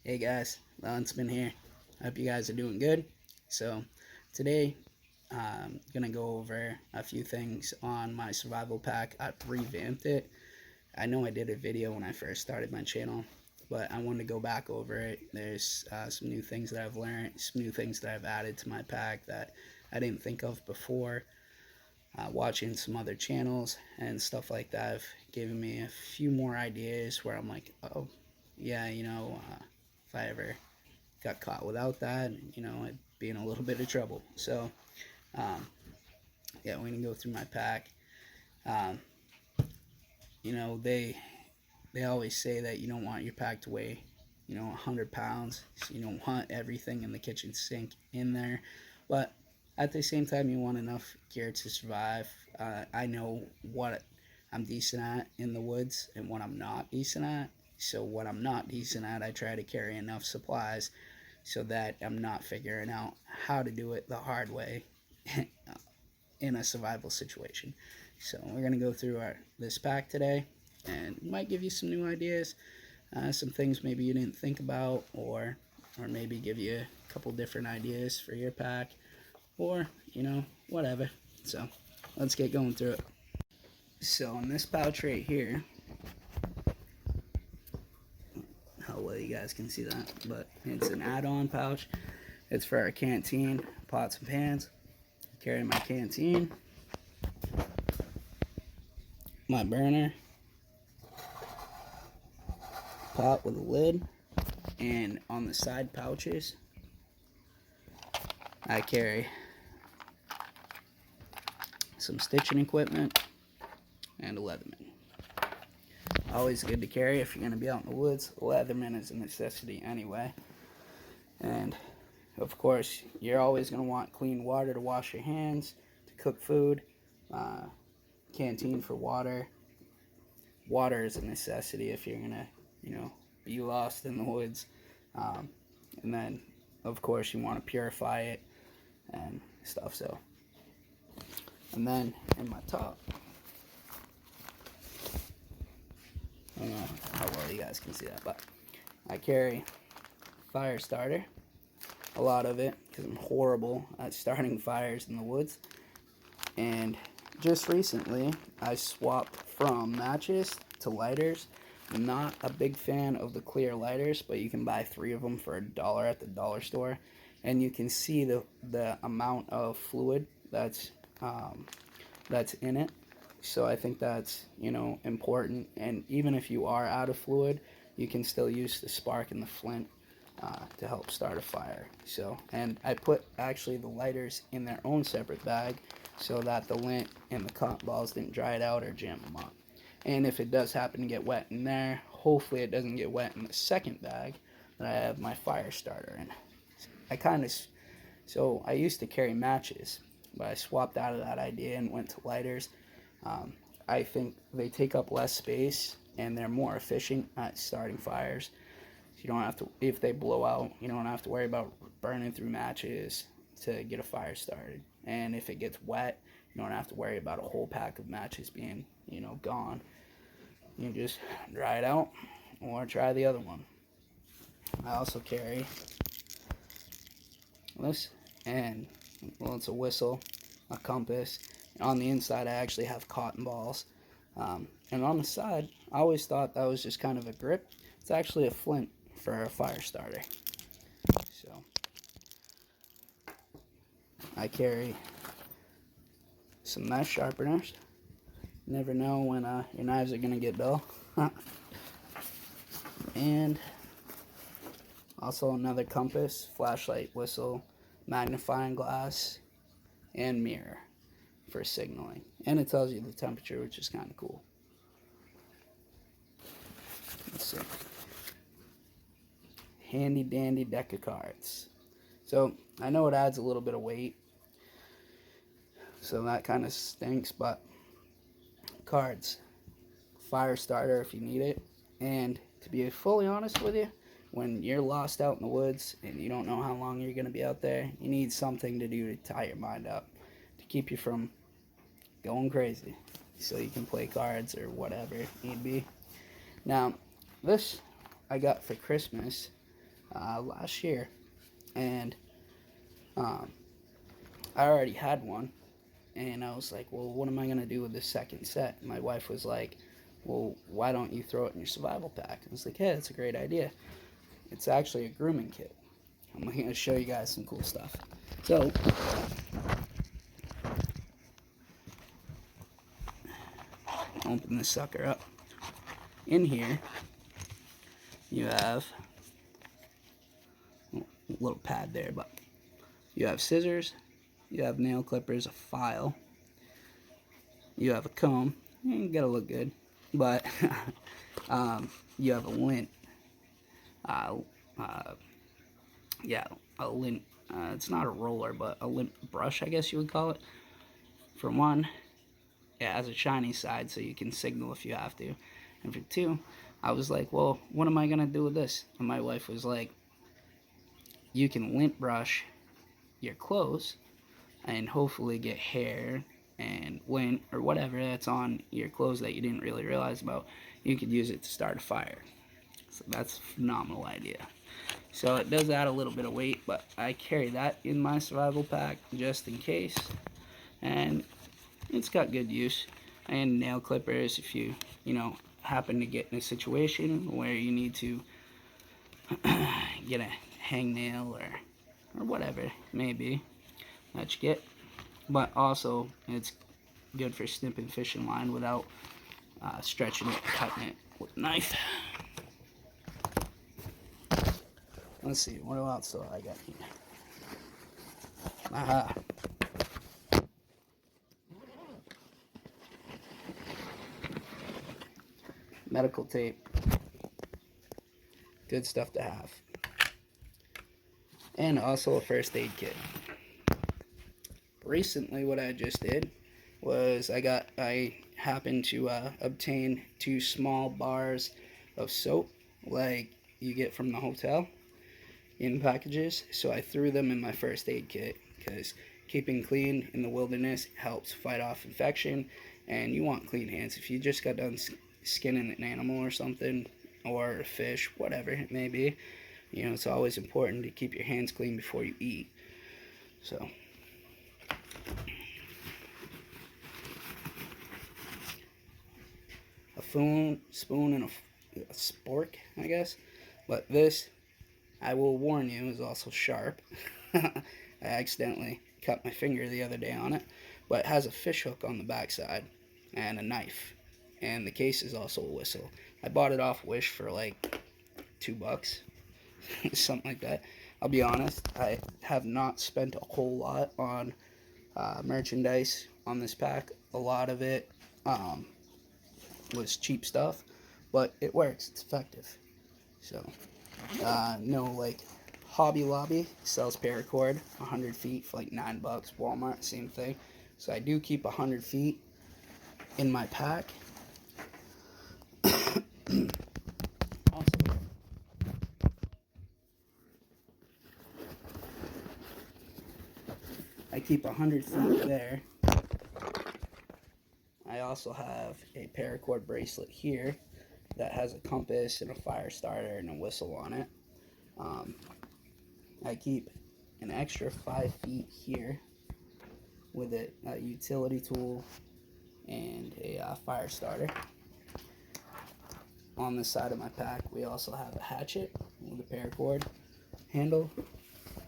Hey guys, Lonsman here. I hope you guys are doing good. So, today I'm gonna go over a few things on my survival pack. I've revamped it. I know I did a video when I first started my channel, but I wanted to go back over it. There's some new things that I've learned, some new things that I've added to my pack that I didn't think of before. Watching some other channels and stuff like that have given me a few more ideas where I'm like, oh, yeah, if I ever got caught without that, I'd be in a little bit of trouble. So, um, yeah, we're gonna go through my pack. Um, they always say that you don't want your pack to weigh, 100 pounds. So you don't want everything in the kitchen sink in there, but at the same time, you want enough gear to survive. I know what I'm decent at in the woods and what I'm not decent at. So what I'm not decent at, I try to carry enough supplies so that I'm not figuring out how to do it the hard way in a survival situation. So we're gonna go through this pack today, and might give you some new ideas, some things maybe you didn't think about, or maybe give you a couple different ideas for your pack, or whatever. So let's get going through it. So in this pouch right here, how well you guys can see that, but it's an add-on pouch. It's for our canteen, pots and pans. Carry my canteen, my burner, pot with a lid, and on the side pouches, I carry some stitching equipment and a Leatherman. Always good to carry if you're going to be out in the woods. A Leatherman is a necessity anyway. And of course, you're always going to want clean water to wash your hands, to cook food, canteen for water. Water is a necessity if you're going to, be lost in the woods. And then, of course, you want to purify it and stuff. So, and then in my top, I don't know how well you guys can see that, but I carry fire starter, a lot of it, because I'm horrible at starting fires in the woods. And just recently, I swapped from matches to lighters. I'm not a big fan of the clear lighters, but you can buy 3 of them for $1 at the dollar store, and you can see the amount of fluid that's in it. So I think that's important. And even if you are out of fluid, you can still use the spark and the flint to help start a fire. So, and I put actually the lighters in their own separate bag so that the lint and the cotton balls didn't dry it out or jam them up. And if it does happen to get wet in there, hopefully it doesn't get wet in the second bag that I have my fire starter in. So I used to carry matches, but I swapped out of that idea and went to lighters. I think they take up less space and they're more efficient at starting fires. So you don't have to, if they blow out, you don't have to worry about burning through matches to get a fire started. And if it gets wet, you don't have to worry about a whole pack of matches being, gone. You just dry it out or try the other one. I also carry this, and well, it's a whistle, a compass. And on the inside, I actually have cotton balls. And on the side, I always thought that was just kind of a grip. It's actually a flint for a fire starter. So I carry some knife sharpeners. You never know when your knives are gonna get dull. And also another compass, flashlight, whistle, magnifying glass, and mirror for signaling. And it tells you the temperature, which is kind of cool. Let's see. Handy dandy deck of cards. So I know it adds a little bit of weight, so that kind of stinks, but cards, fire starter if you need it. And to be fully honest with you, when you're lost out in the woods and you don't know how long you're going to be out there, you need something to do to tie your mind up, to keep you from going crazy, so you can play cards or whatever need be. Now, this I got for Christmas last year, and I already had one, and I was like, well, what am I gonna do with the second set? My wife was like, well, why don't you throw it in your survival pack? I was like, yeah, that's a great idea. It's actually a grooming kit. I'm gonna show you guys some cool stuff. So, open this sucker up. In here, you have a little pad there, but you have scissors, you have nail clippers, a file, you have a comb. You gotta look good, but you have a lint. Yeah, a lint. It's not a roller, but a lint brush, I guess you would call it. For one, it has a shiny side, so you can signal if you have to. And for two, I was like, well, what am I gonna do with this? And my wife was like, you can lint brush your clothes and hopefully get hair and lint or whatever that's on your clothes that you didn't really realize about. You could use it to start a fire. So that's a phenomenal idea. So it does add a little bit of weight, but I carry that in my survival pack just in case. And it's got good use. And nail clippers if you happen to get in a situation where you need to get a hangnail or whatever it may be that you get. But also, it's good for snipping fishing line without stretching it, cutting it with a knife. Let's see, what else do I got here? Aha. Medical tape. Good stuff to have. And also a first aid kit. Recently, what I just did was I happened to obtain 2 small bars of soap like you get from the hotel in packages. So I threw them in my first aid kit because keeping clean in the wilderness helps fight off infection, and you want clean hands. If you just got done skinning an animal or something, or a fish, whatever it may be, it's always important to keep your hands clean before you eat. So a spoon and a spork, I guess. But this, I will warn you, is also sharp. I accidentally cut my finger the other day on it, but it has a fish hook on the backside and a knife, and the case is also a whistle. I bought it off Wish for like $2, something like that. I'll be honest, I have not spent a whole lot on merchandise on this pack. A lot of it was cheap stuff, but it works. It's effective. So, no, like Hobby Lobby sells paracord 100 feet for like $9. Walmart, same thing. So I do keep 100 feet in my pack. Also, I keep 100 feet there. I also have a paracord bracelet here that has a compass and a fire starter and a whistle on it. I keep an extra 5 feet here with a utility tool and a fire starter. On the side of my pack, we also have a hatchet with a paracord handle,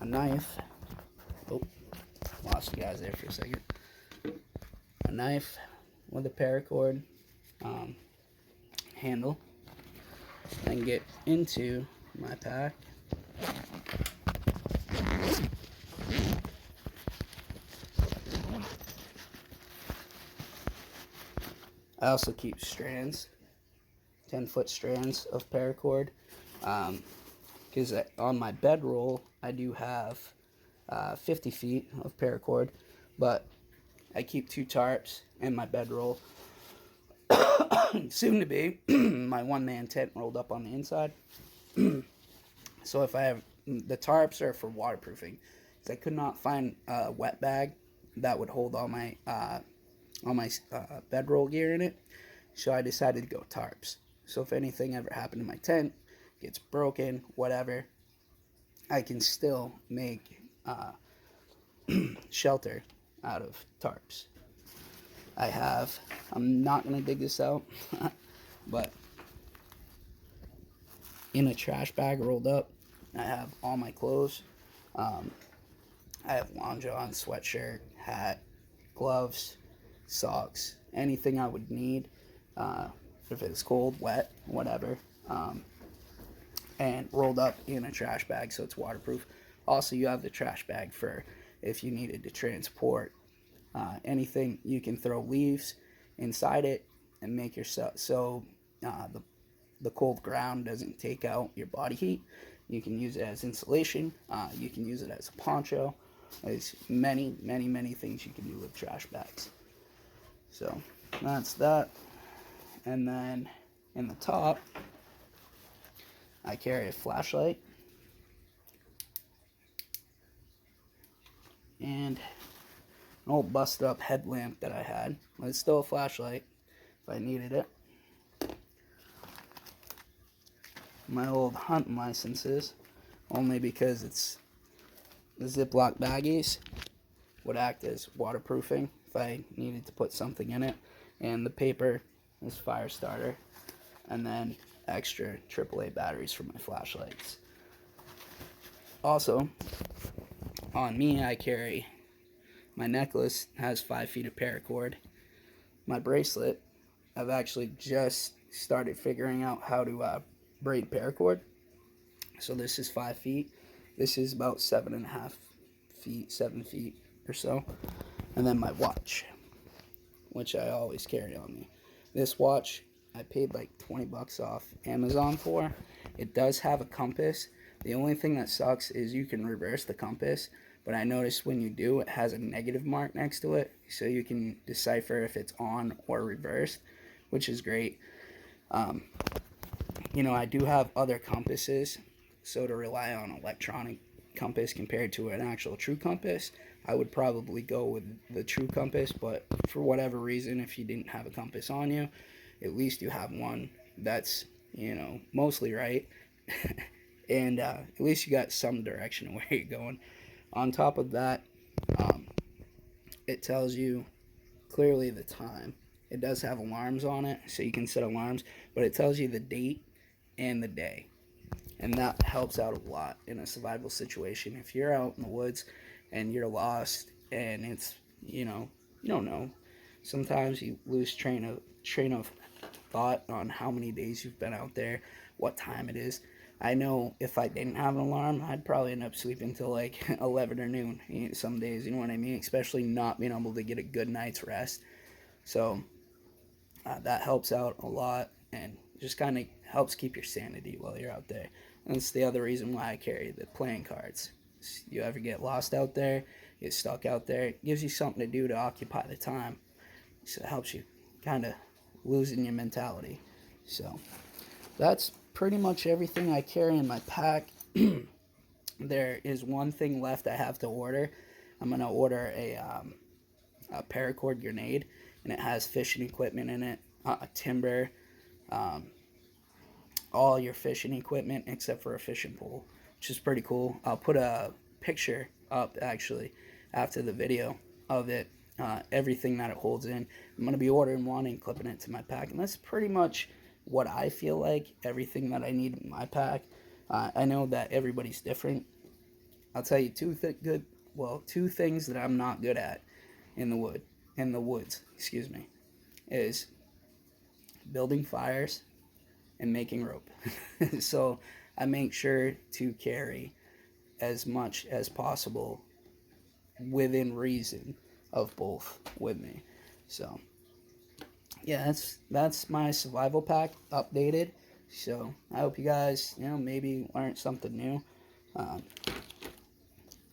a knife. Oh, lost you guys there for a second. A knife with a paracord handle. And get into my pack. I also keep strands, 10-foot strands of paracord, because on my bedroll I do have 50 feet of paracord, but I keep 2 tarps and my bedroll, soon to be my one-man tent rolled up on the inside. So if I have, the tarps are for waterproofing, because I could not find a wet bag that would hold all my bedroll gear in it, so I decided to go tarps. So if anything ever happened to my tent, gets broken, whatever, I can still make shelter out of tarps. I'm not going to dig this out, but in a trash bag rolled up, I have all my clothes. Um, I have long john, sweatshirt, hat, gloves, socks, anything I would need, uh, if it's cold, wet, whatever, and rolled up in a trash bag so it's waterproof. Also, you have the trash bag for if you needed to transport anything. You can throw leaves inside it and make yourself so the cold ground doesn't take out your body heat. You can use it as insulation. You can use it as a poncho. There's many, many, many things you can do with trash bags. So that's that. And then in the top, I carry a flashlight and an old busted up headlamp that I had. But it's still a flashlight if I needed it. My old hunting licenses, only because it's the Ziploc baggies would act as waterproofing if I needed to put something in it, and the paper is fire starter, and then extra AAA batteries for my flashlights. Also, on me, I carry my necklace has 5 feet of paracord. My bracelet, I've actually just started figuring out how to braid paracord. So this is 5 feet. This is about 7.5 feet, 7 feet or so. And then my watch, which I always carry on me. This watch, I paid like 20 bucks off Amazon for. It does have a compass. The only thing that sucks is you can reverse the compass, but I noticed when you do, it has a negative mark next to it, so you can decipher if it's on or reversed, which is great. I do have other compasses, so to rely on an electronic compass compared to an actual true compass, I would probably go with the true compass, but for whatever reason, if you didn't have a compass on you, at least you have one that's, mostly right, and at least you got some direction of where you're going. On top of that, it tells you clearly the time. It does have alarms on it, so you can set alarms, but it tells you the date and the day. And that helps out a lot in a survival situation. If you're out in the woods and you're lost and it's, you don't know. Sometimes you lose train of thought on how many days you've been out there, what time it is. I know if I didn't have an alarm, I'd probably end up sleeping till like 11 or noon some days, you know what I mean? Especially not being able to get a good night's rest. So that helps out a lot and just kind of helps keep your sanity while you're out there. And that's the other reason why I carry the playing cards. You ever get lost out there, get stuck out there, it gives you something to do to occupy the time. So it helps you kind of losing your mentality. So that's pretty much everything I carry in my pack. There is one thing left I have to order. I'm going to order a paracord grenade, and it has fishing equipment in it, timber, all your fishing equipment except for a fishing pole, which is pretty cool. I'll put a picture up actually after the video of it, everything that it holds in. I'm going to be ordering one and clipping it to my pack, and that's pretty much what I feel like, everything that I need in my pack. I know that everybody's different. I'll tell you two things that I'm not good at in the woods, is building fires and making rope. So I make sure to carry as much as possible within reason of both with me. So yeah, that's my survival pack updated. So I hope you guys, maybe learned something new.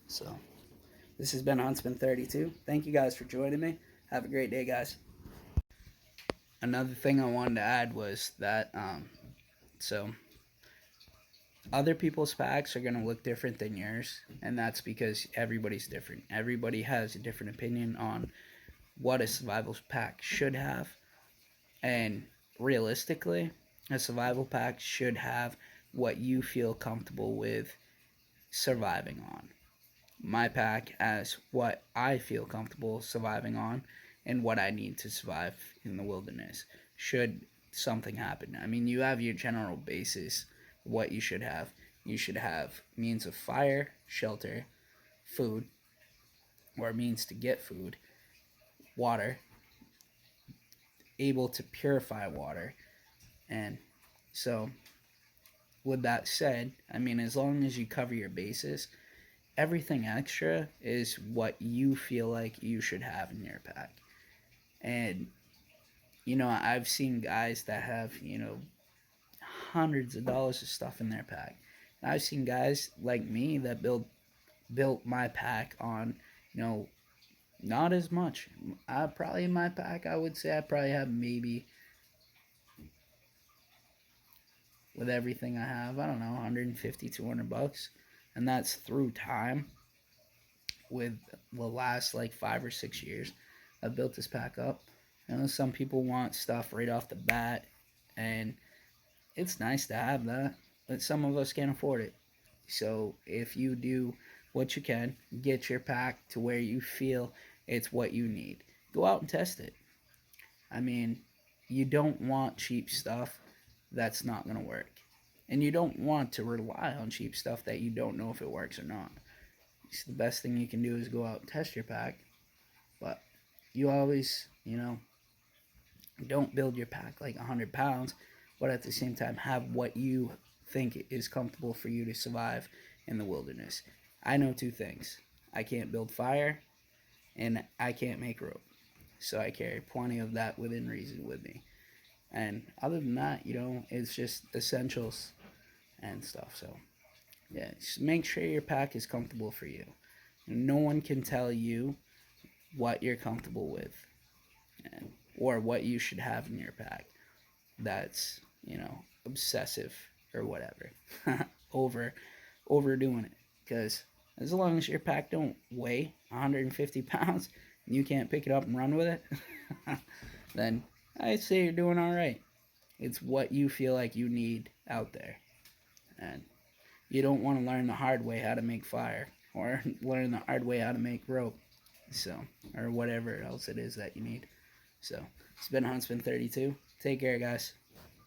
So this has been Huntsman 32. Thank you guys for joining me. Have a great day, guys. Another thing I wanted to add was that so other people's packs are going to look different than yours, and that's because everybody's different. Everybody has a different opinion on what a survival pack should have, and realistically, a survival pack should have what you feel comfortable with surviving on. My pack as what I feel comfortable surviving on and what I need to survive in the wilderness should something happen. I mean, you have your general basis, what you should have. You should have means of fire, shelter, food, or means to get food, water, able to purify water. And so, with that said, I mean, as long as you cover your bases, everything extra is what you feel like you should have in your pack. And, I've seen guys that have, hundreds of dollars of stuff in their pack. And I've seen guys like me that built my pack on, not as much. Probably in my pack, I would say I probably have maybe, with everything I have, I don't know, 150, $200. And that's through time. With the last like 5 or 6 years, I've built this pack up. Some people want stuff right off the bat, and it's nice to have that, but some of us can't afford it. So if you do what you can, get your pack to where you feel it's what you need. Go out and test it. I mean, you don't want cheap stuff that's not going to work. And you don't want to rely on cheap stuff that you don't know if it works or not. So the best thing you can do is go out and test your pack. But you always, don't build your pack like 100 pounds, but at the same time have what you think is comfortable for you to survive in the wilderness. I know two things. I can't build fire, and I can't make rope. So I carry plenty of that within reason with me. And other than that, it's just essentials and stuff. So, yeah, just make sure your pack is comfortable for you. No one can tell you what you're comfortable with, or what you should have in your pack. That's, obsessive or whatever. Overdoing it. Because as long as your pack don't weigh 150 pounds and you can't pick it up and run with it, then I'd say you're doing all right. It's what you feel like you need out there. And you don't want to learn the hard way how to make fire, or learn the hard way how to make rope. So, or whatever else it is that you need. So, it's been Huntsman 32. Take care, guys.